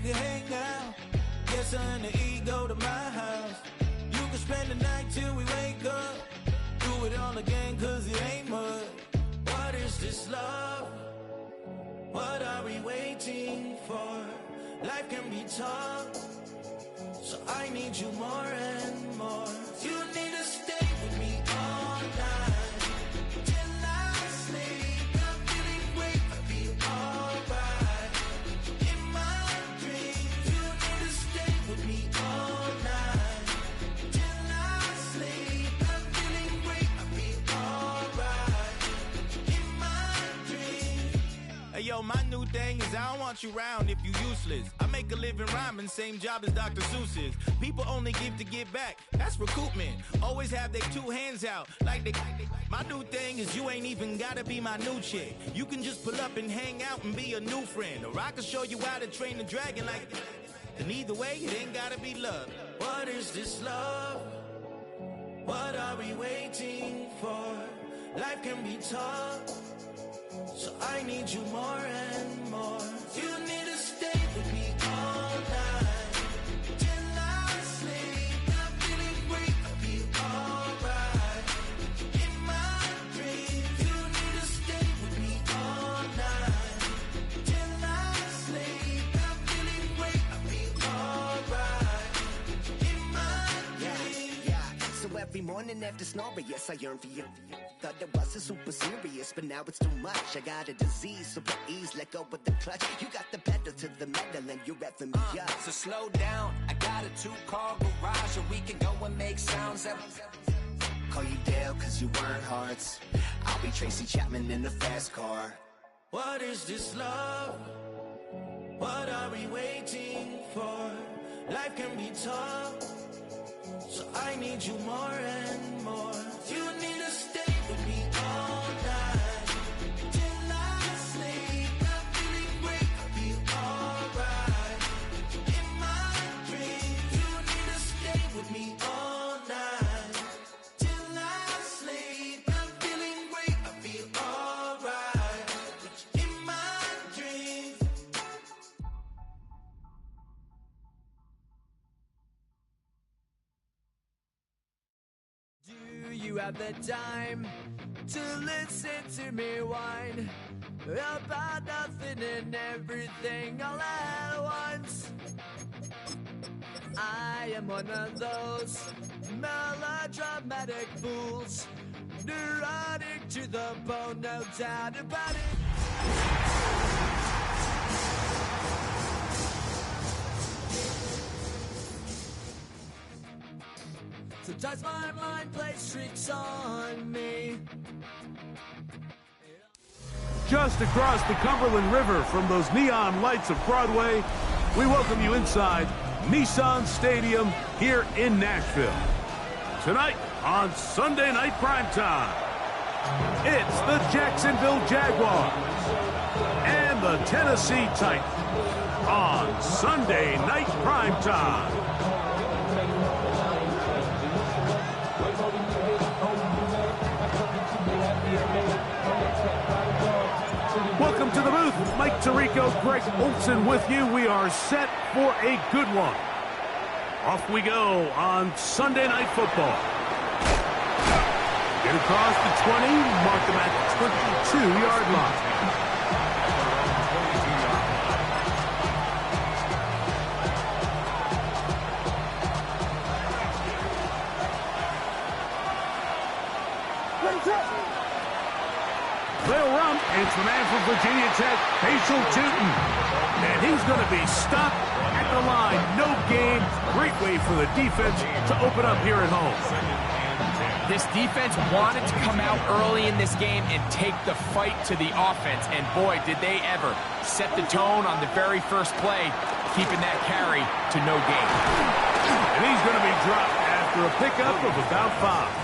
can hang out. Guess her and the ego to my house. You can spend the night till we wake up. Do it all again, cause it ain't mud. What is this love? What are we waiting for? Life can be tough, so I need you more and more. You need to stay with me all night till I sleep. I'm feeling great, I'll be alright. In my dreams, you need to stay with me all night till I sleep. I'm feeling great, I'll be alright. In my dreams. Hey yo, my new thing is I don't want you round if you useless. I make a living rhyming, same job as Dr. Seuss's. People only give to get back, that's recoupment. Always have their two hands out, like they. My new thing is you ain't even gotta be my new chick. You can just pull up and hang out and be a new friend. Or I can show you how to train the dragon like. And either way, it ain't gotta be love. What is this love? What are we waiting for? Life can be tough, so I need you more and more. You need to stay with me all night till I sleep. I'm feeling great, I'll be alright. In my dreams, you need to stay with me all night till I sleep. I'm feeling great, I'll be alright. In my dreams. Yeah. So every morning after snoring, yes, I yearn for you. Thought it wasn't super serious, but now it's too much. I got a disease, so please let go with the clutch. You got the pedal to the metal and you're revving me up. So slow down, I got a 2-car garage, or we can go and make sounds up. Call you Dale cause you weren't hearts. I'll be Tracy Chapman in the fast car. What is this love? What are we waiting for? Life can be tough, so I need you more and more. You need to stay with me all night till I sleep. I'm feeling great, I'll be alright. In my dreams, you need to stay with me all night till I sleep. I'm feeling great, I'll be alright. In my dreams. Do you have the time to listen to me whine about nothing and everything all at once? I am one of those melodramatic fools, neurotic to the bone, no doubt about it. Sometimes my mind plays tricks on me. Just across the Cumberland River from those neon lights of Broadway, we welcome you inside Nissan Stadium here in Nashville. Tonight on Sunday Night Primetime, it's the Jacksonville Jaguars and the Tennessee Titans on Sunday Night Primetime. Welcome to the booth. Mike Tirico, Greg Olson with you. We are set for a good one. Off we go on Sunday Night Football. Get across the 20, mark them at the 22-yard line. They'll run, and it's the man from Virginia Tech, Facial Tootin. And he's going to be stopped at the line. No gain. Great way for the defense to open up here at home. This defense wanted to come out early in this game and take the fight to the offense. And boy, did they ever set the tone on the very first play, keeping that carry to no gain. And he's going to be dropped after a pickup of about 5.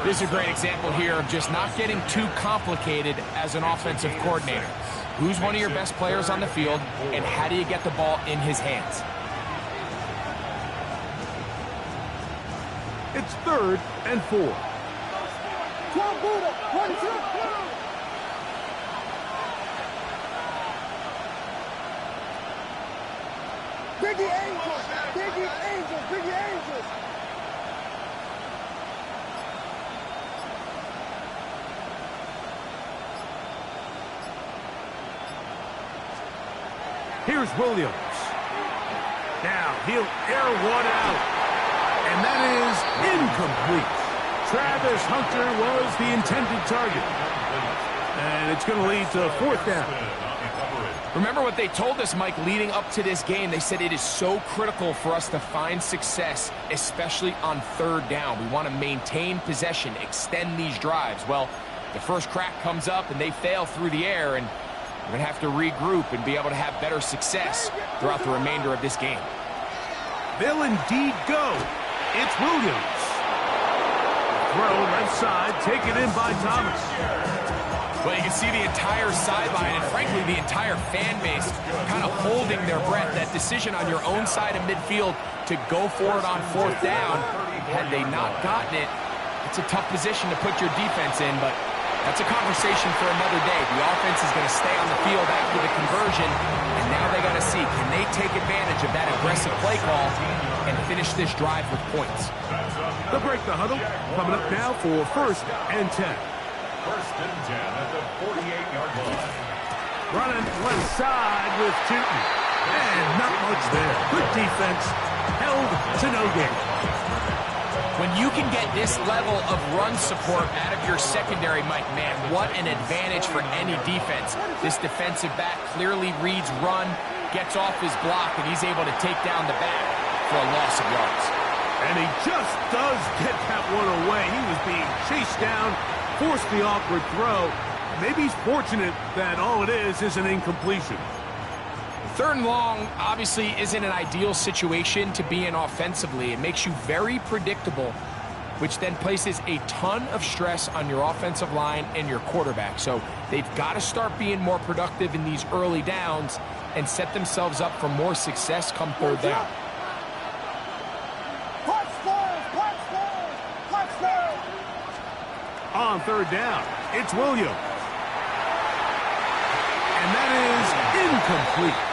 This is a great example here of just not getting too complicated as an offensive coordinator. Who's one of your best players on the field, and how do you get the ball in his hands? It's 3rd and 4. 12 Buddha, 1, 2. Biggie Angels. Biggie Angels. Biggie Angels. Here's Williams. Now he'll air one out. And that is incomplete. Travis Hunter was the intended target. And it's going to lead to 4th down. Remember what they told us, Mike, leading up to this game. They said it is so critical for us to find success, especially on 3rd down. We want to maintain possession, extend these drives. Well, the first crack comes up and they fail through the air, and we're going to have to regroup and be able to have better success throughout the remainder of this game. They'll indeed go. It's Williams. Throw left side, taken in by Thomas. Well, you can see the entire sideline and, frankly, the entire fan base kind of holding their breath. That decision on your own side of midfield to go for it on 4th down, had they not gotten it, it's a tough position to put your defense in, but that's a conversation for another day. The offense is going to stay on the field after the conversion, and now they got to see, can they take advantage of that aggressive play call and finish this drive with points? They'll break the huddle. Coming up now for 1st and 10. 1st and 10 at the 48-yard line. Running left side with Tootin. And not much there. Good defense. Held to no gain. When you can get this level of run support out of your secondary, Mike, man, what an advantage for any defense. This defensive back clearly reads run, gets off his block, and he's able to take down the back for a loss of yards. And he just does get that one away. He was being chased down, forced the awkward throw. Maybe he's fortunate that all it is an incompletion. 3rd and long obviously isn't an ideal situation to be in offensively. It makes you very predictable, which then places a ton of stress on your offensive line and your quarterback. So they've got to start being more productive in these early downs and set themselves up for more success come 3rd down. On 3rd down, it's Williams. And that is incomplete.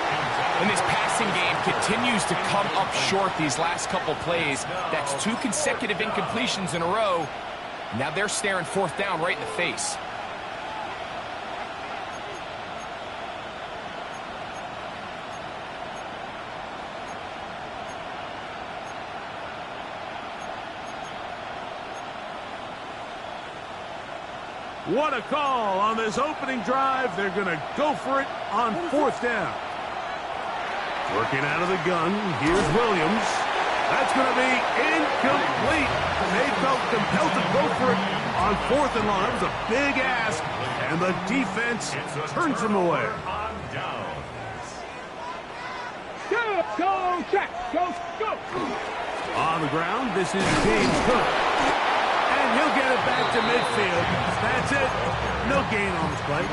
And this passing game continues to come up short these last couple plays. That's 2 consecutive incompletions in a row. Now they're staring 4th down right in the face. What a call on this opening drive. They're going to go for it on 4th down. Working out of the gun, here's Williams. That's going to be incomplete. They felt compelled to go for it on 4th and long. That was a big ask, and the defense turns them away. Go, check, go. On the ground, this is James Cook. And he'll get it back to midfield. That's it. No gain on the play.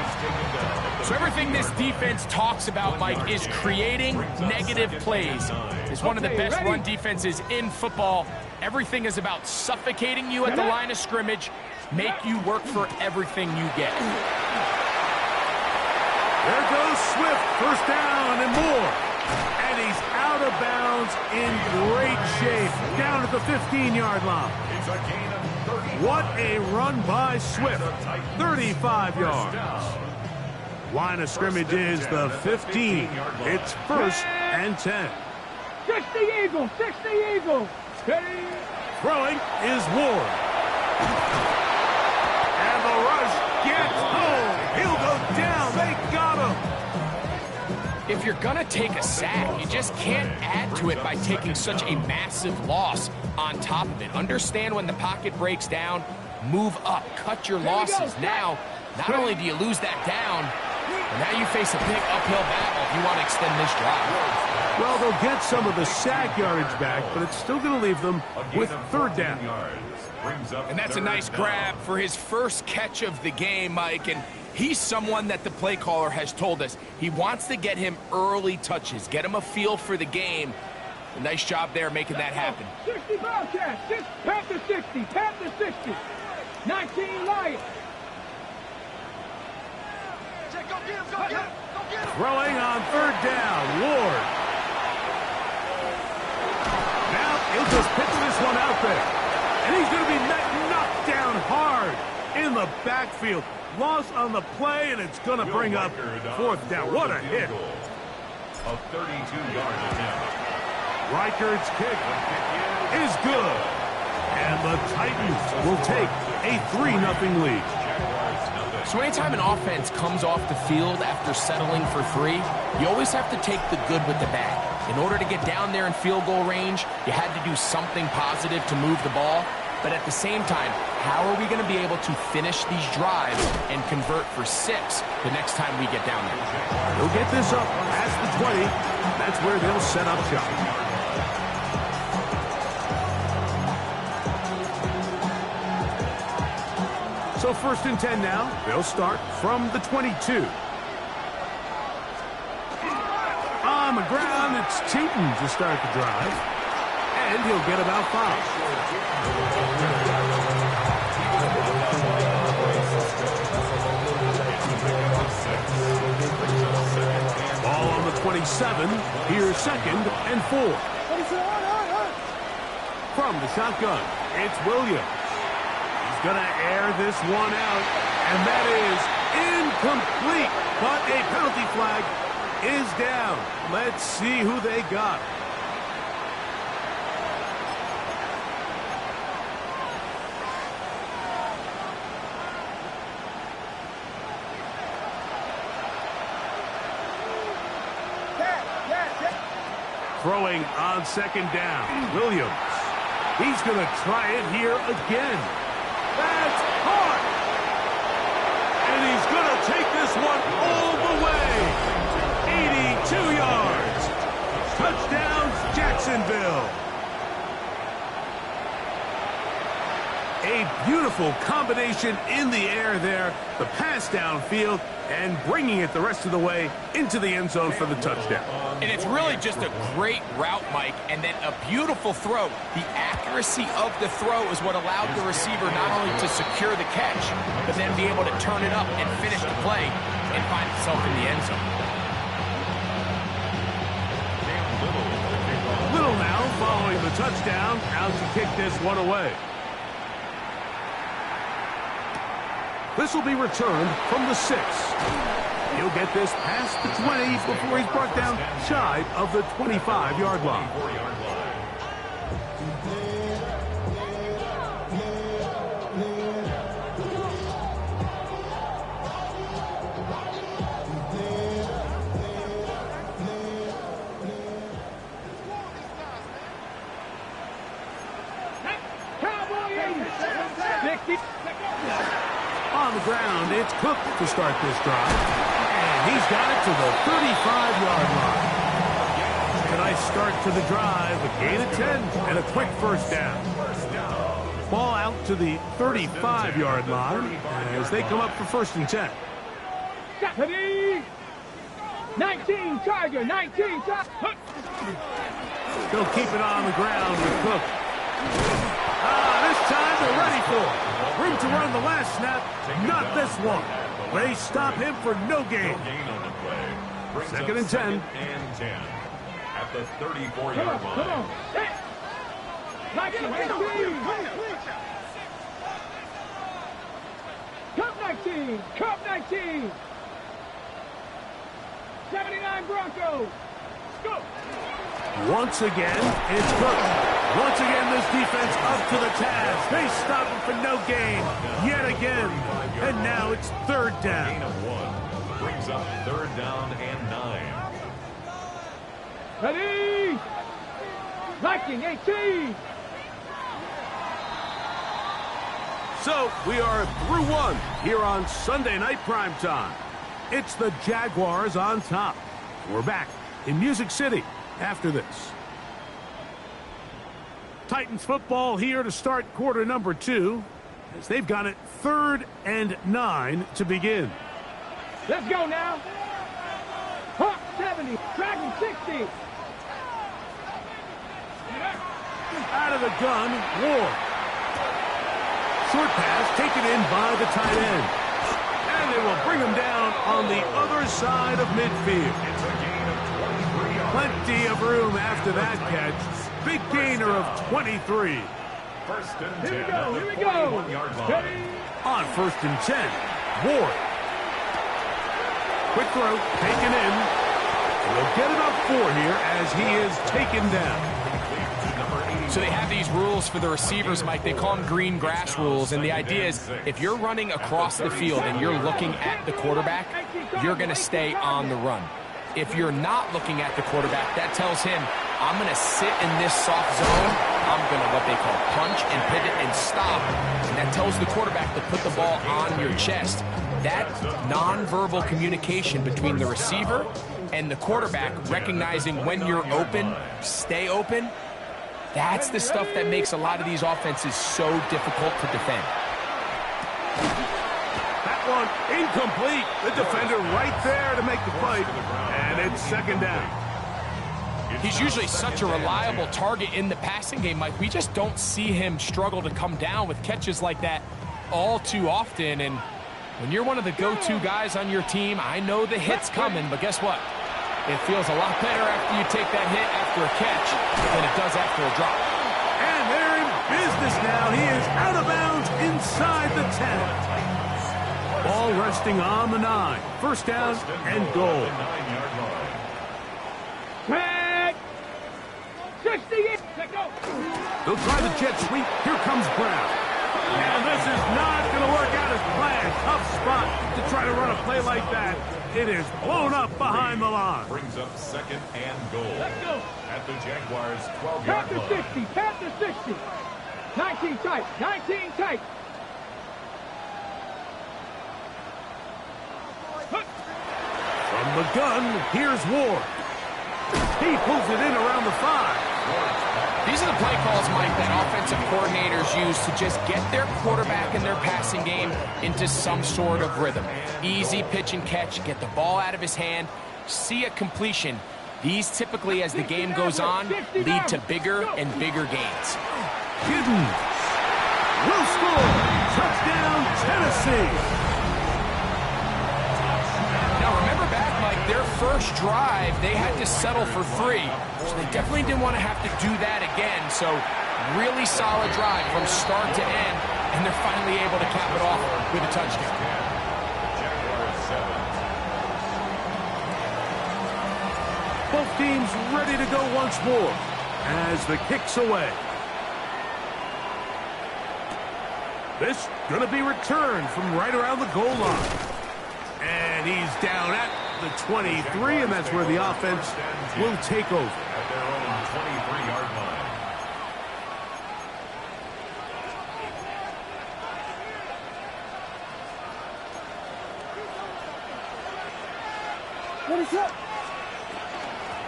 So everything this defense talks about, Mike, is creating negative plays. It's one of the best run defenses in football. Everything is about suffocating you at the line of scrimmage, make you work for everything you get. There goes Swift, 1st down and more. And he's out of bounds in great shape, down at the 15-yard line. It's a gain of 30. What a run by Swift, 35 yards. Line of scrimmage is the 15. It's 1st and 10. 60 Eagles, 60 Eagles. Throwing is Ward. And the rush gets home. He'll go down. They got him. If you're going to take a sack, you just can't add to it by taking such a massive loss on top of it. Understand when the pocket breaks down, move up, cut your losses. Now, not only do you lose that down, but now you face a big uphill battle if you want to extend this drive. Well, they'll get some of the sack yardage back, but it's still going to leave them with 3rd down. And that's a nice grab for his first catch of the game, Mike. And he's someone that the play caller has told us he wants to get him early touches, get him a feel for the game. A nice job there making that happen. 60 Bobcats, Panther 60, Panther 60, 19 Lions. Throwing on 3rd down, Ward. He'll just pitch this one out there. And he's going to be knocked down hard in the backfield. Loss on the play, and it's going to bring up fourth down. What a hit. A 32-yard attempt. Reichard's kick is good. And the Titans will take a 3-0 lead. So anytime an offense comes off the field after settling for 3, you always have to take the good with the bad. In order to get down there in field goal range, you had to do something positive to move the ball. But at the same time, how are we going to be able to finish these drives and convert for 6 the next time we get down there? He'll get this up past the 20. That's where they'll set up shop. So 1st and 10 now. They'll start from the 22. On the ground, it's Titans to start the drive. And he'll get about 5. Ball on the 27. Here's 2nd and 4. From the shotgun, it's Williams. He's going to air this one out. And that is incomplete. But a penalty flag is down. Let's see who they got. Throwing on 2nd down, Williams. He's going to try it here again. That's hard. And he's going to take this one all the way. 82 yards. Touchdowns, Jacksonville. A beautiful combination in the air there. The pass downfield and bringing it the rest of the way into the end zone for the touchdown. And it's really just a great route, Mike, and then a beautiful throw. The accuracy of the throw is what allowed the receiver not only to secure the catch, but then be able to turn it up and finish the play and find himself in the end zone. Little now following the touchdown, out to kick this one away. This will be returned from the 6. He'll get this past the 20 before he's brought down shy of the 25-yard line. On the ground, it's Cook to start this drive. And he's got it to the 35-yard line. A nice start to the drive, a gain of 10, and a quick first down. Ball out to the 35-yard line as they come up for 1st and 10. 19 Tiger, 19 Tiger. They'll keep it on the ground with Cook. This time they're ready for it. Room to run the last snap, not this one. They stop him for no gain. 2nd and 10. At the 34-yard line. Come on. 19. Cup 19. Cup 19. 79 Broncos. Go. Once again, it's Cook. Once again, this defense up to the task. They stop him for no gain yet again. And now it's 3rd down. Gain of 1. Brings up 3rd down and 9. Ready. 19, 18. So we are through 1 here on Sunday Night Primetime. It's the Jaguars on top. We're back in Music City after this. Titans football here to start quarter number 2 as they've got it 3rd and 9 to begin. Let's go now. Hawk 70, Dragon 60. Out of the gun, Ward. Short pass taken in by the tight end. And they will bring him down on the other side of midfield. It's a gain of 23 yards. Plenty of room after that catch. big gainer of 23. First and 10 Here we at go, the here we go. 41-yard line. Ready? On 1st and 10, Ward. Quick throw, taken in. He'll get it up 4 here as he is taken down. So they have these rules for the receivers, Mike. They call them green grass rules. And the idea is if you're running across the field and you're looking at the quarterback, you're going to stay on the run. If you're not looking at the quarterback, that tells him, I'm going to sit in this soft zone. I'm going to what they call punch and pivot and stop. And that tells the quarterback to put the ball on your chest. That nonverbal communication between the receiver and the quarterback, recognizing when you're open, stay open, that's the stuff that makes a lot of these offenses so difficult to defend. That one incomplete. The defender right there to make the fight. And it's 2nd down. He's usually such a reliable target in the passing game, Mike. We just don't see him struggle to come down with catches like that all too often. And when you're one of the go-to guys on your team, I know the hit's coming, but guess what? It feels a lot better after you take that hit after a catch than it does after a drop. And they're in business now. He is out of bounds inside the 10. Ball resting on the 9. 1st down and goal. Tag. 68. They'll try the jet sweep. Here comes Brown. And this is not going to work out as planned. Tough spot to try to run a play like that. It is blown up behind the line. Brings up 2nd and goal. Let's go. At the Jaguars' 12-yard Past the line. 60. Past the 60. 19 tight. 19 tight. From the gun, here's Ward. He pulls it in around the 5. These are the play calls, Mike, that offensive coordinators use to just get their quarterback and their passing game into some sort of rhythm. Easy pitch and catch, get the ball out of his hand, see a completion. These typically, as the game goes on, lead to bigger and bigger gains. Giddens will score. Touchdown, Tennessee. Now, remember back, Mike, their first drive, they had to settle for 3. So they definitely didn't want to have to do that again. So really solid drive from start to end, and they're finally able to cap it off with a touchdown. Jaguars 7. Both teams ready to go once more as the kick's away. This going to be returned from right around the goal line. And he's down at the 23, and that's where the offense will take over. At their own 23-yard line. What is up?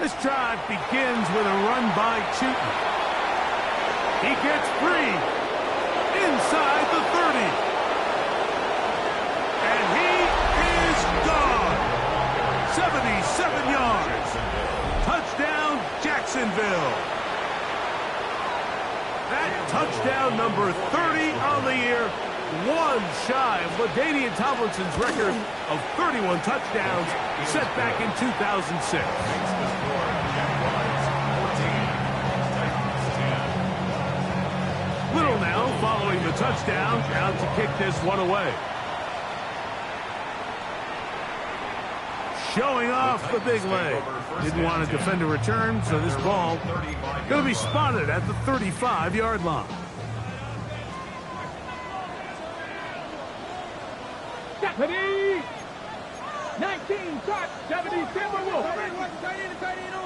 This drive begins with a run by Chutin. He gets free inside the 30. And he is gone. 77 yards. Touchdown, Jacksonville. That touchdown number 30 on the year, one shy of LaDainian Tomlinson's record of 31 touchdowns set back in 2006. Little now following the touchdown, out to kick this one away. Showing off the big leg. Didn't want to defend a return, so this ball going to be spotted at the 35-yard line. Stephanie! 19 touch. 70 Timberwolves. Tight end on.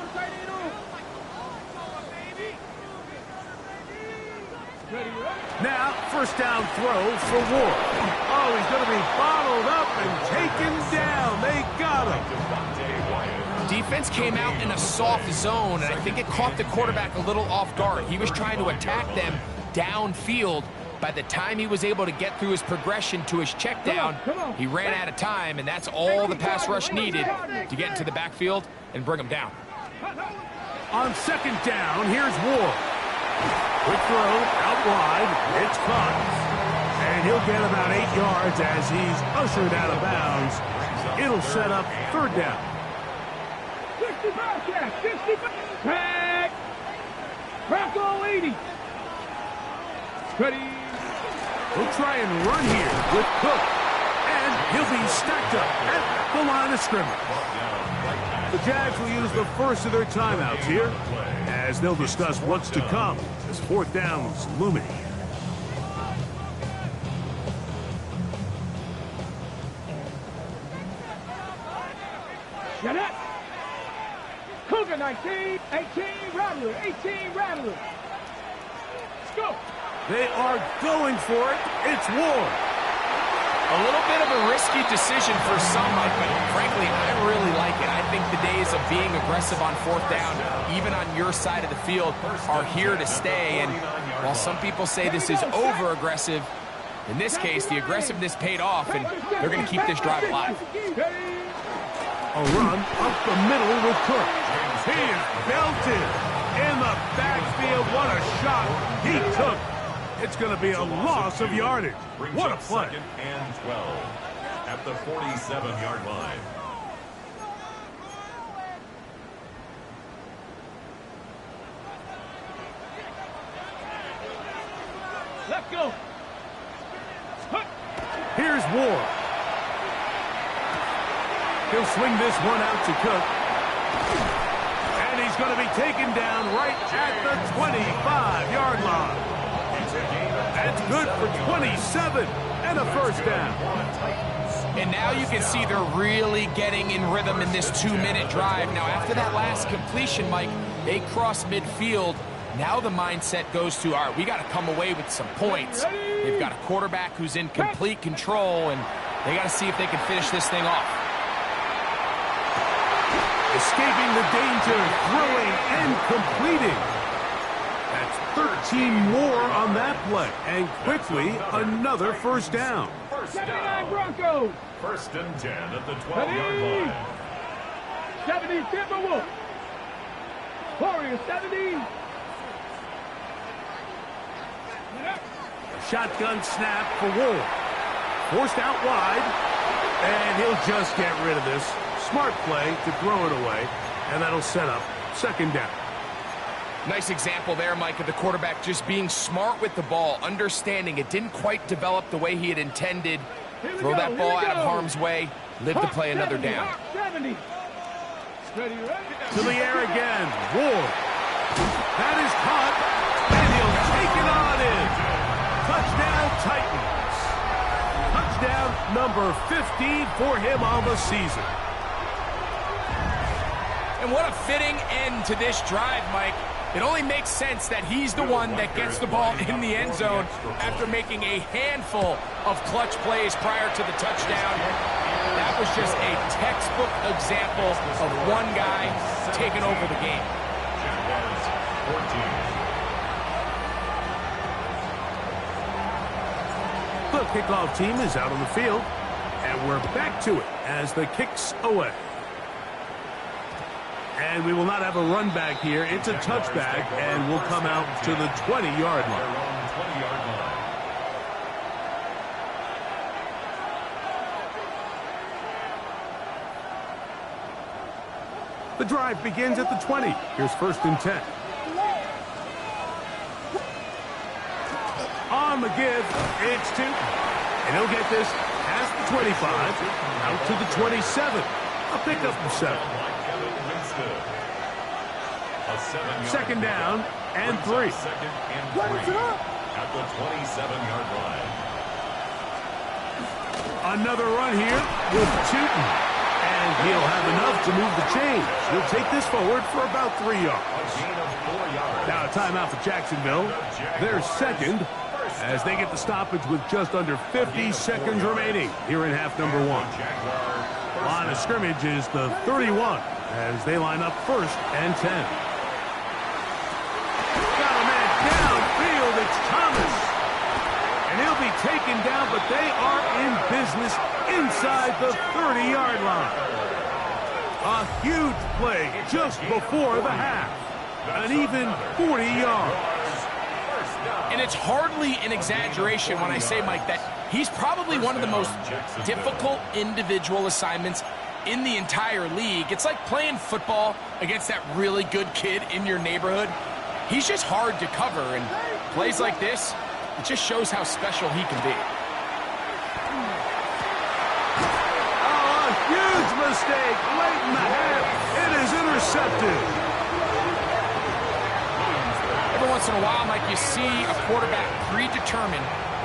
Now, first down throw for Ward. Oh, he's going to be bottled up and taken down. They got him. Defense came out in a soft zone, and I think it caught the quarterback a little off guard. He was trying to attack them downfield. By the time he was able to get through his progression to his check down, he ran out of time, and that's all the pass rush needed to get into the backfield and bring him down. On second down, here's Ward. Quick throw, out wide, it's caught. And he'll get about 8 yards as he's ushered out of bounds. It'll set up third down. 65, 65. Tag. Bronco 80. Ready. He'll try and run here with Cook. And he'll be stacked up at the line of scrimmage. The Jags will use the first of their timeouts here as they'll discuss what's to come as fourth down's looming. Shut up. Cougar 19, 18, Rattler, 18, Rattler. Let's go. They are going for it. It's Ward. A little bit of a risky decision for some, Mike, but frankly, I really like it. I think the days of being aggressive on fourth down, even on your side of the field, are here to stay. And while some people say this is over-aggressive, in this case, the aggressiveness paid off, and they're going to keep this drive alive. A run up the middle with Cook. He is belted in the backfield. What a shot he took. It's going to be a loss of yardage. What a play. 2nd and 12 at the 47-yard line. Let's go. Here's Ward. He'll swing this one out to Cook. And he's going to be taken down right at the 25-yard line. That's good for 27 and a first down. And now you can see they're really getting in rhythm in this 2-minute drive. Now, after that last completion, Mike, they cross midfield. Now the mindset goes to, all right, we got to come away with some points. They've got a quarterback who's in complete control, and they got to see if they can finish this thing off. Escaping the danger, throwing and completing. That's 13 more on that play. And quickly, another first down. First 79 down. Broncos. 1st and 10 at the 12-yard line. 70 Timberwolves. Warriors 70. Shotgun snap for Ward. Forced out wide. And he'll just get rid of this. Smart play to throw it away. And that'll set up second down. Nice example there, Mike, of the quarterback just being smart with the ball, understanding it didn't quite develop the way he had intended. Throw that ball out of harm's way, live to play another down. 70. Ready, ready. To the air again. Ward. That is caught. And he'll take it on in. Touchdown, Titans. Touchdown number 15 for him on the season. And what a fitting end to this drive, Mike. It only makes sense that he's the one that gets the ball in the end zone after making a handful of clutch plays prior to the touchdown. That was just a textbook example of one guy taking over the game. Jaguars 14. The kickoff team is out on the field, and we're back to it as the kick's away. And we will not have a run back here. It's a touchback, and we'll come out to the 20-yard line. The drive begins at the 20. Here's 1st and 10. On the give, it's two. And he'll get this past the 25, out to the 27. A pickup of 7. Second down and 3. Second and 3 at the 27-yard line. Another run here with Tootin. And he'll have enough to move the chains. He'll take this forward for about 3 yards. A gain of 4 yards. Now a timeout for Jacksonville. Their second as they get the stoppage with just under 50 seconds remaining here in half number 1. Line of scrimmage is the 31 as they line up 1st and 10. Got a man downfield. It's Thomas. And he'll be taken down, but they are in business inside the 30-yard line. A huge play just before the half. An even 40 yards. And it's hardly an exaggeration when I say, Mike, that he's probably one of the most difficult individual assignments in the entire league. It's like playing football against that really good kid in your neighborhood. He's just hard to cover, and plays like this, it just shows how special he can be. Oh, a huge mistake late in the half. It is intercepted. Every once in a while, Mike, you see a quarterback predetermined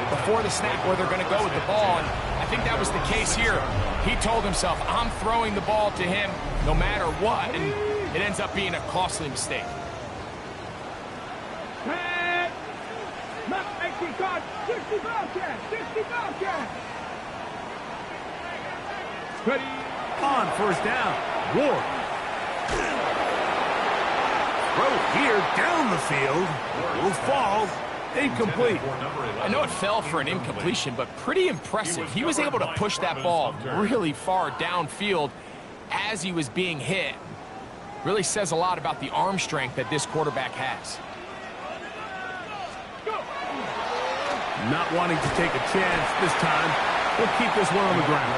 before the snap where they're going to go with the ball, and I think that was the case here. He told himself, I'm throwing the ball to him no matter what, and it ends up being a costly mistake. Not 80 cards, 60 Bobcats, 60 Bobcats. Ready. On first down, Ward. Throw here down the field. Will fall. Incomplete. I know it fell for an incompletion, but pretty impressive. He was able to push that ball really far downfield as he was being hit. Really says a lot about the arm strength that this quarterback has. Not wanting to take a chance this time. He'll keep this one on the ground.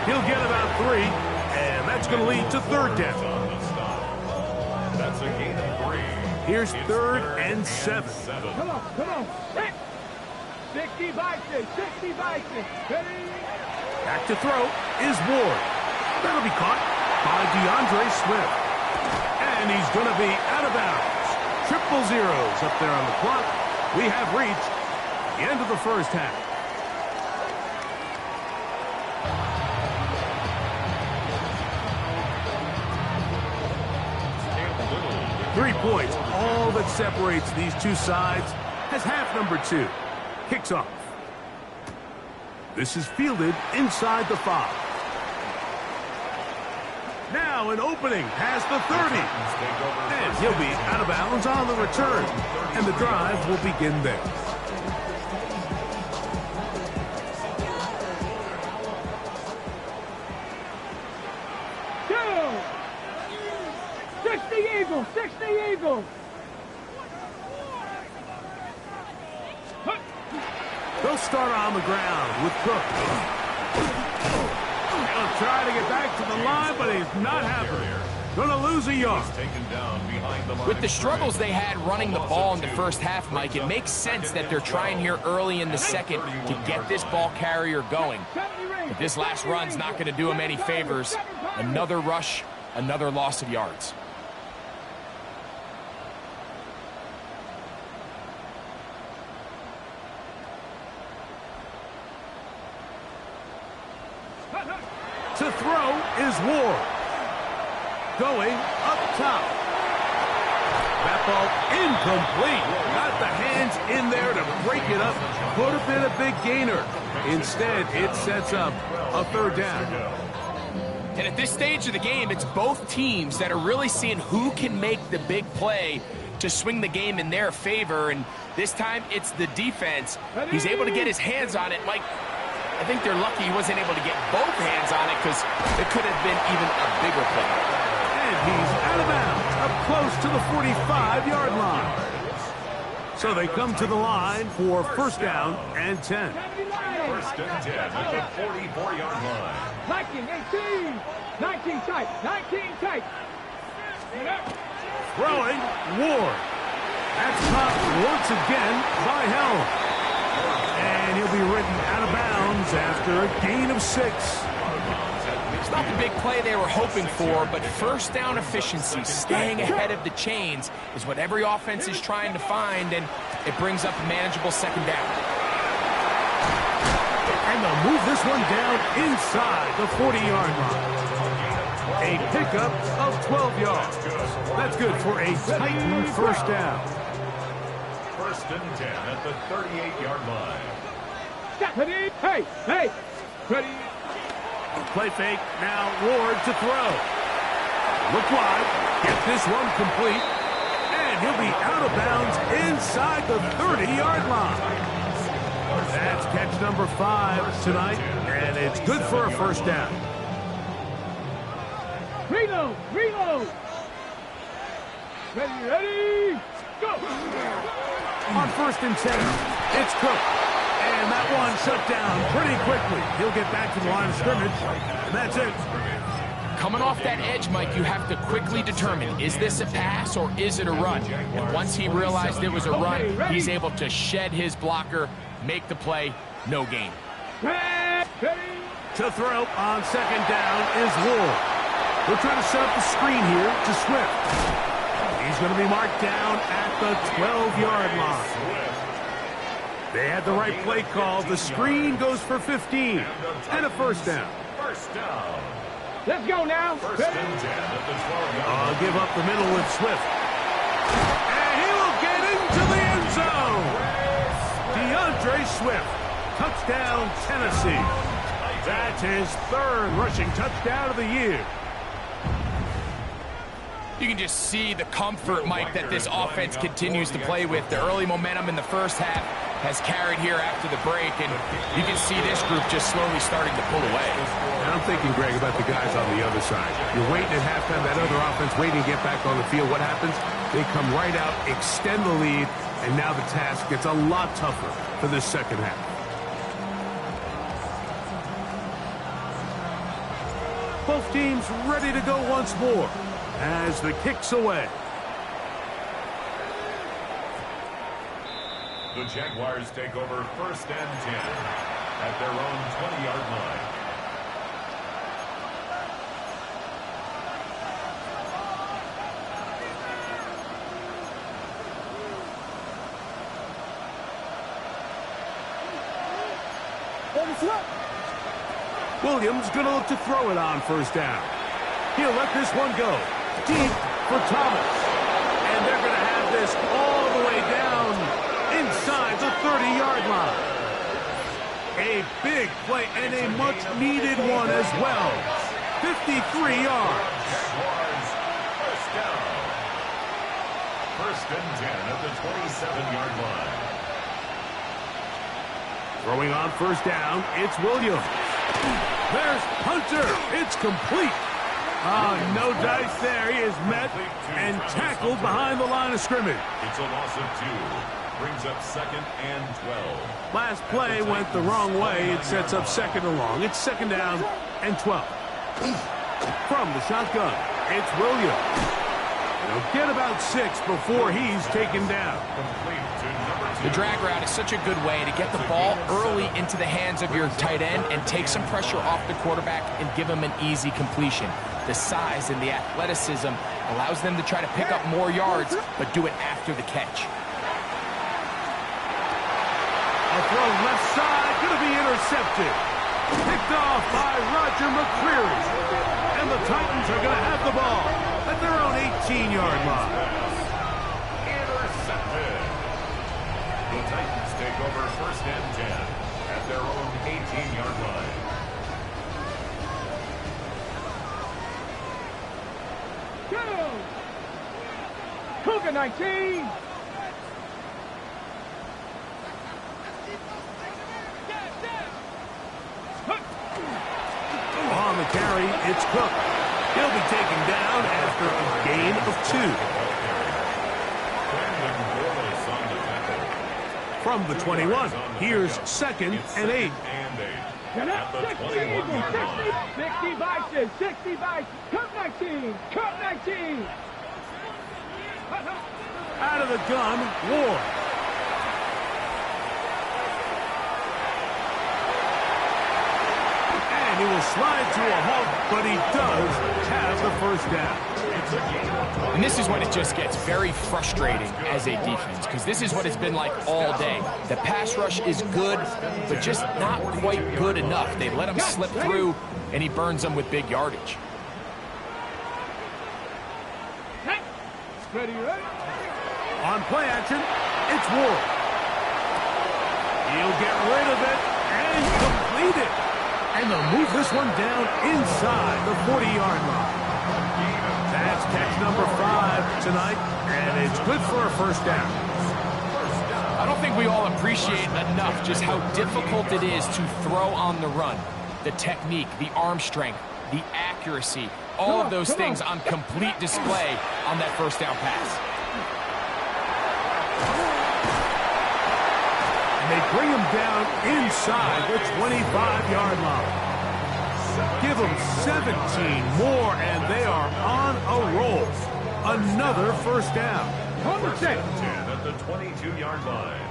He'll get about 3, and that's going to lead to third down. That's a gain of 3. Here's third and 7. Come on. 60 Bison, 60 Bison. Ready. Back to throw is Ward. That'll be caught by DeAndre Swift. And he's going to be out of bounds. 000 up there on the clock. We have reached the end of the first half. Three points, all that separates these two sides, as half number 2 kicks off. This is fielded inside the 5. Now an opening past the 30. And he'll be out of bounds on the return. And the drive will begin there. Two. 60 Eagles, 60 Eagles. They'll start on the ground with Cook. He'll try to get back to the line, but he's not happy. Gonna lose a yard. With the struggles they had running the ball in the first half, Mike, it makes sense that they're trying here early in the second to get this ball carrier going. But this last run's not going to do him any favors. Another rush, another loss of yards. To throw is Ward. Going up top. That ball incomplete. Got the hands in there to break it up. Could have been a big gainer. Instead, it sets up a third down. And at this stage of the game, it's both teams that are really seeing who can make the big play to swing the game in their favor. And this time, it's the defense. He's able to get his hands on it. Mike, I think they're lucky he wasn't able to get both hands on it because it could have been even a bigger play. And he's out of bounds, up close to the 45-yard line. So they come to the line for first down and 10. First and 10 at the 44-yard line. 19, 18, 19 tight, 19 tight. Throwing, Ward. That's caught once again by Helm. And he'll be ridden out of bounds after a gain of 6. It's not the big play they were hoping for, but first down efficiency, staying ahead of the chains, is what every offense is trying to find, and it brings up a manageable second down. And they'll move this one down inside the 40-yard line. A pickup of 12 yards. That's good for a Titan first down. First and 10 at the 38-yard line. Ready? Hey! Ready? Play fake, now Ward to throw. Look wide, get this one complete, and he'll be out of bounds inside the 30-yard line. That's catch number 5 tonight, and it's good for a first down. Reload! Ready? Go! On first and 10, it's Cook. And that one shut down pretty quickly. He'll get back to the line of scrimmage, and that's it. Coming off that edge, Mike, you have to quickly determine, is this a pass or is it a run? And once he realized it was a run, he's able to shed his blocker, make the play, no gain. To throw on second down is Ward. They'll try to set up the screen here to Swift. He's going to be marked down at the 12-yard line. They had the right play call. The screen goes for 15 and a first down. First down. Let's go now. First and 10 at the 12-yard line. I'll give up the middle with Swift. And he will get into the end zone. DeAndre Swift. Touchdown, Tennessee. That's his third rushing touchdown of the year. You can just see the comfort, Mike, that this offense continues to play with. The early momentum in the first half has carried here after the break, and you can see this group just slowly starting to pull away. And I'm thinking, Greg, about the guys on the other side. You're waiting at halftime, that other offense waiting to get back on the field. What happens? They come right out, extend the lead, and now the task gets a lot tougher for this second half. Both teams ready to go once more as the kick's away. The Jaguars take over first and 10 at their own 20-yard line. Williams going to look to throw it on first down. He'll let this one go deep for Thomas. And they're going to have this all the way down inside the 30-yard line. A big play and a much-needed one as well. 53 yards. Jaguars first down. First and 10 at the 27-yard line. Throwing on first down, it's Williams. There's Hunter. It's complete. No dice there. He is met and tackled behind the line of scrimmage. It's a loss of 2. Brings up second and 12. Last play went the wrong way. It sets up second and long. It's second down and 12. From the shotgun, it's Williams. He'll get about 6 before he's taken down. Complete to number 2. The drag route is such a good way to get the ball early into the hands of your tight end and take some pressure off the quarterback and give him an easy completion. The size and the athleticism allows them to try to pick up more yards, but do it after the catch. A throw left side, going to be intercepted. Picked off by Roger McCreary. And the Titans are going to have the ball at their own 18-yard line. Intercepted. The Titans take over first and 10 at their own 18-yard line. Go! Cougar 19! On the carry, it's Cook. He'll be taken down after a gain of 2. From the 21, here's second and 8. At the 21-yard line. 60 Vices, 60 Vices. Cut 19, cut 19. Out of the gun, Ward. And he will slide to a halt, but he does have the first down. And this is when it just gets very frustrating as a defense, because this is what it's been like all day. The pass rush is good, but just not quite good enough. They let him slip through, and he burns them with big yardage. Ready, right? On play action, it's Ward. He'll get rid of it and complete it. And they'll move this one down inside the 40-yard line. That's catch number 5 tonight, and it's good for a first down. I don't think we all appreciate enough just how difficult it is to throw on the run. The technique, the arm strength, the accuracy, all of those things on complete display on that first down pass. And they bring him down inside the 25-yard line. Give them 17 more, and they are on a roll. Another first down. First and 10 at the 22-yard line.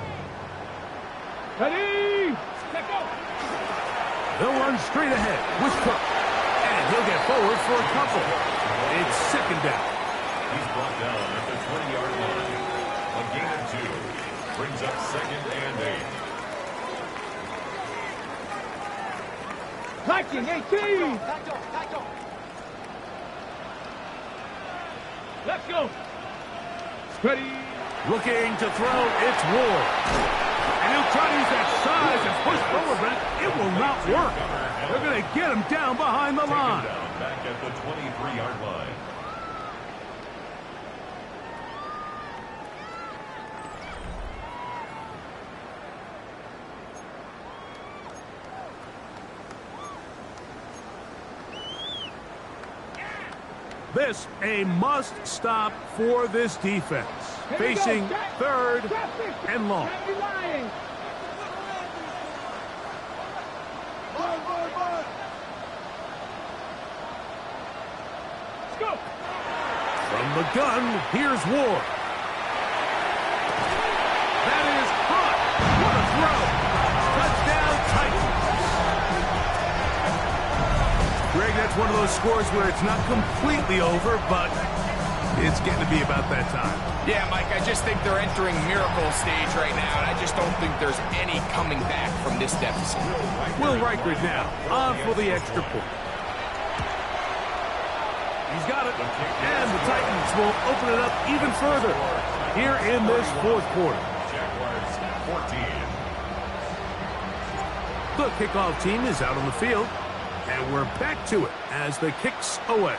Ready? Let go. They'll run straight ahead with Cook. And he'll get forward for a couple. It's second down. He's brought down at the 20-yard line. A gain of 2. Brings up second and 8. Liking 18. Let's go. Ready. Looking to throw, it's Ward. And he'll try to use that size and push forward, but it will not work. They're going to get him down behind the line. Down back at the 23-yard line. This a must-stop for this defense. Facing third and long. From the gun, here's Ward. That is caught. What a throw. Touchdown, Titans. Greg, that's one of those scores where it's not completely over, but it's getting to be about that time. Yeah, Mike, I just think they're entering miracle stage right now, and I just don't think there's any coming back from this deficit. Will Reichard now on for the extra point. He's got it, and the Titans will open it up even further here in this fourth quarter. Jaguars 14. The kickoff team is out on the field, and we're back to it as the kick's away.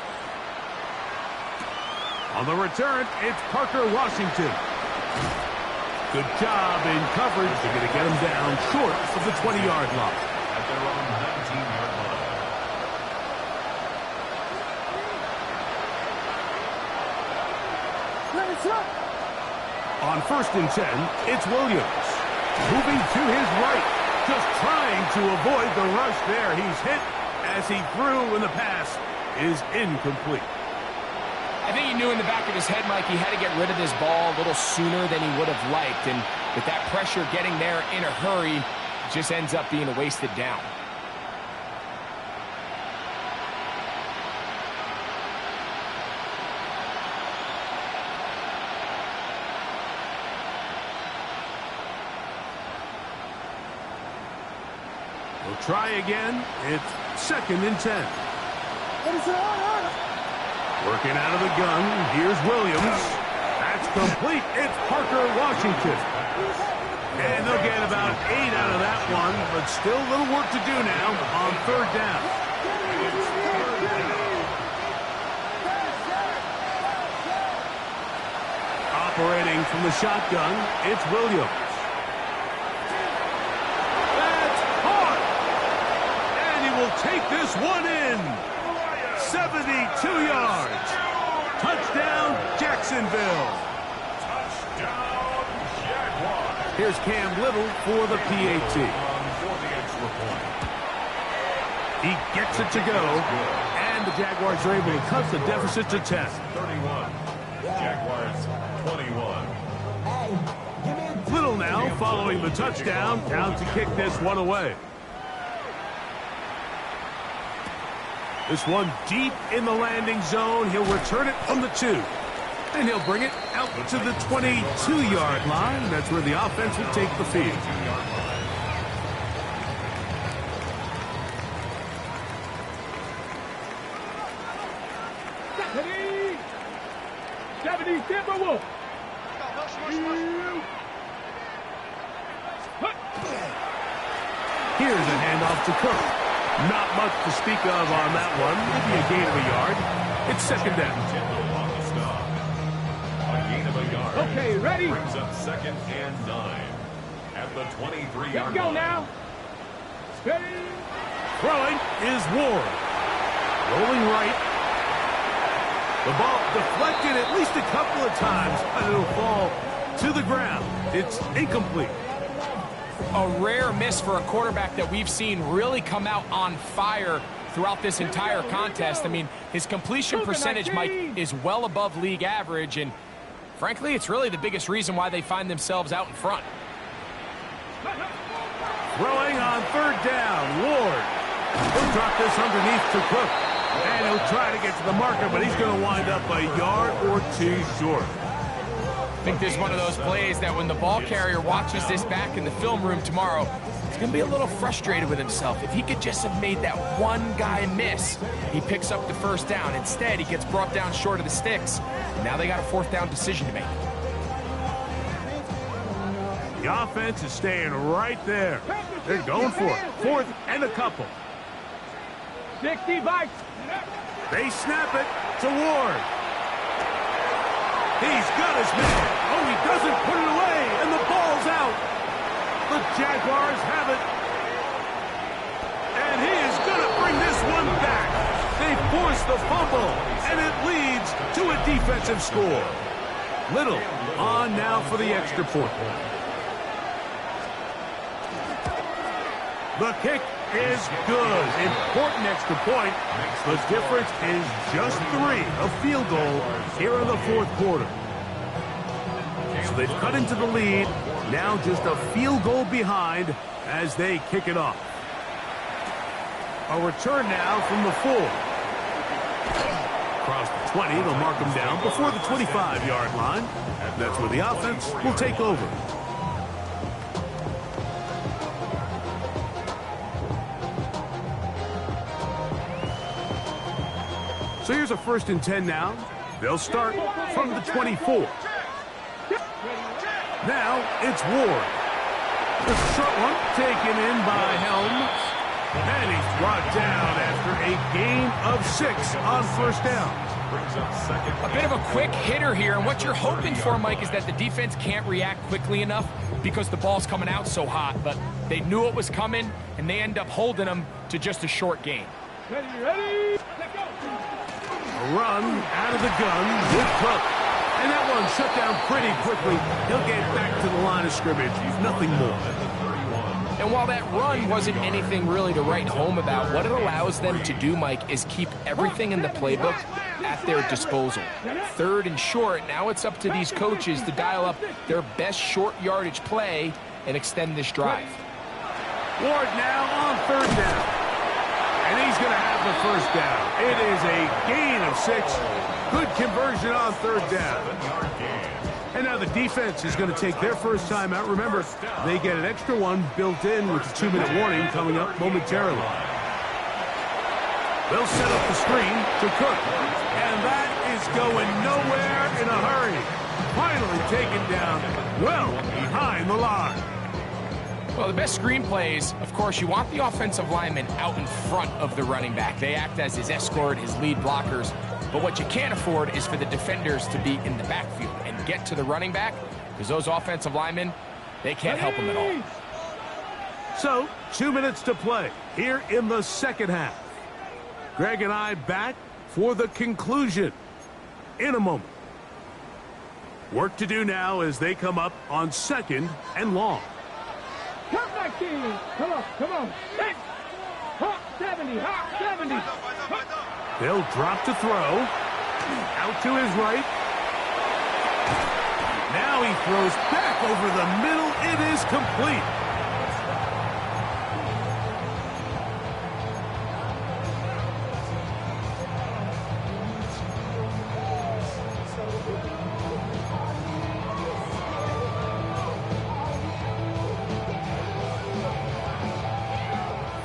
On the return, it's Parker Washington. Good job in coverage. They're going to get him down short of the 20-yard line. At their own 19-yard line. On first and 10, it's Williams. Moving to his right, just trying to avoid the rush there. He's hit as he threw, and the pass is incomplete. I think he knew in the back of his head, Mike, he had to get rid of this ball a little sooner than he would have liked. And with that pressure getting there in a hurry, it just ends up being a wasted down. We'll try again. It's second and 10. Working out of the gun, here's Williams. That's complete. It's Parker Washington. And they'll get about 8 out of that one, but still a little work to do now on third down. Operating from the shotgun, it's Williams. That's hard. And he will take this one in. 72 yards. Touchdown, Jacksonville. Touchdown, Jaguars. Here's Cam Little for the PAT. For the extra point. He gets it to go, and the Jaguars are able to cut the deficit to 10. 31. Jaguars 21. Little now following the touchdown, down to kick this one away. This one deep in the landing zone. He'll return it from the 2. And he'll bring it out to the 22-yard line. That's where the offense will take the field. 70, Timberwolf. Here's a handoff to Cook. Not much to speak of on that one. Maybe a gain of a yard. It's second down. A gain of a yard. Okay, ready? Brings up second and 9 at the 23-yard line. Let's go now. Ready? Throwing is Ward. Rolling right. The ball deflected at least a couple of times, but it'll fall to the ground. It's incomplete. A rare miss for a quarterback that we've seen really come out on fire throughout this entire contest. I mean, his completion percentage, Mike, is well above league average, and frankly, it's really the biggest reason why they find themselves out in front. Throwing on third down, Ward. He'll drop this underneath to Cook. And he'll try to get to the marker, but he's going to wind up a yard or two short. I think this is one of those plays that when the ball carrier watches this back in the film room tomorrow, he's going to be a little frustrated with himself. If he could just have made that one guy miss, he picks up the first down. Instead, he gets brought down short of the sticks. And now they got a fourth down decision to make. The offense is staying right there. They're going for it. Fourth and a couple. 60 bites. They snap it to Ward. He's got his man. Oh, he doesn't put it away, and the ball's out. The Jaguars have it. And he is going to bring this one back. They force the fumble, and it leads to a defensive score. Little on now for the extra point. The kick is good. Important extra point. The difference is just 3, a field goal here in the fourth quarter. So they've cut into the lead. Now just a field goal behind as they kick it off. A return now from the 4. Across the 20, they'll mark him down before the 25-yard line. That's where the offense will take over. So here's a 1st and 10 now. They'll start from the 24. Now it's Ward. The short one taken in by Helm. And he's brought down after a gain of 6 on first down. A bit of a quick hitter here, and what you're hoping for, Mike, is that the defense can't react quickly enough because the ball's coming out so hot. But they knew it was coming, and they end up holding them to just a short gain. Ready, let go. A run out of the gun with Cook. And that one shut down pretty quickly. He'll get back to the line of scrimmage. Nothing more. And while that run wasn't anything really to write home about, what it allows them to do, Mike, is keep everything in the playbook at their disposal. 3rd and short, now it's up to these coaches to dial up their best short yardage play and extend this drive. Ward now on 3rd down. And he's going to have the first down. It is a gain of 6. Good conversion on 3rd down. And now the defense is going to take their first time out. Remember, they get an extra one built in with the 2-minute warning coming up momentarily. They'll set up the screen to Cook. And that is going nowhere in a hurry. Finally taken down well behind the line. Well, the best screen plays, of course, you want the offensive lineman out in front of the running back. They act as his escort, his lead blockers. But what you can't afford is for the defenders to be in the backfield and get to the running back, because those offensive linemen, they can't help them at all. So, 2 minutes to play here in the second half. Greg and I back for the conclusion in a moment. Work to do now as they come up on 2nd and long. Come back, team. Come on. Hey. Hot 70, hot 70. They'll drop to throw. Out to his right. Now he throws back over the middle. It is complete.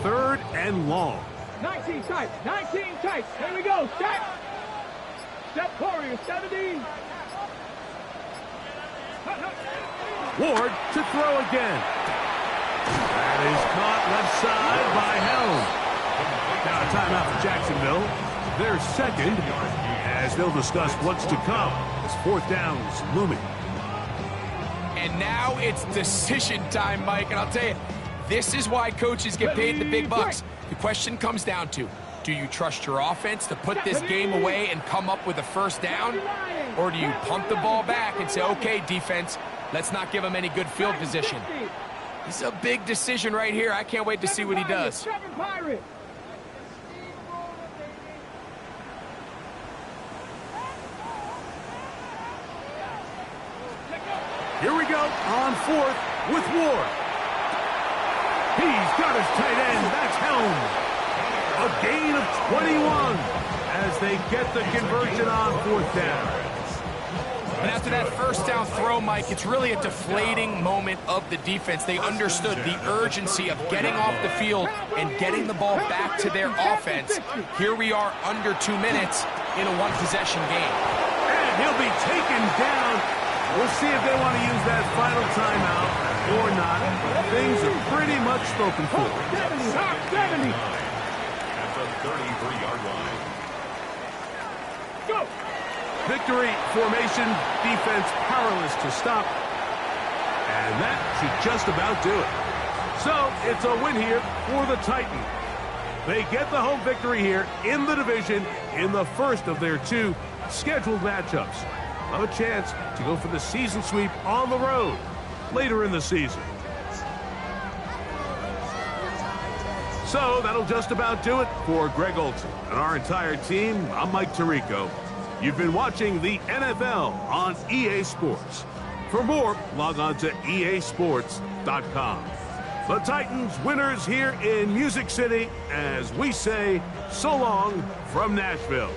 Third and long. 19 tights. Here we go. Step warrior, 70. Ward to throw again. That is caught left side by Helm. Now a timeout for Jacksonville. Their 2nd, as they'll discuss what's to come. This 4th down is looming. And now it's decision time, Mike. And I'll tell you, this is why coaches get paid the big bucks. The question comes down to, do you trust your offense to put this game away and come up with a first down? Or do you pump the ball back and say, okay, defense, let's not give him any good field position? This is a big decision right here. I can't wait to see what he does. Here we go on fourth with Ward. He's got his tight end. That's Helm. A gain of 21 as they get the conversion on fourth down. And after that first down throw, Mike, it's really a deflating moment of the defense. They understood the urgency of getting off the field and getting the ball back to their offense. Here we are under 2 minutes in a one-possession game. And he'll be taken down. We'll see if they want to use that final timeout or not. Things are pretty much spoken for. 70. At the 33-yard line. Go. Victory formation, defense powerless to stop. And that should just about do it. So it's a win here for the Titans. They get the home victory here in the division in the first of their 2 scheduled matchups. A chance to go for the season sweep on the road later in the season. So that'll just about do it for Greg Olson and our entire team. I'm Mike Tirico. You've been watching the NFL on EA Sports. For more, log on to easports.com. The Titans winners here in Music City as we say so long from Nashville.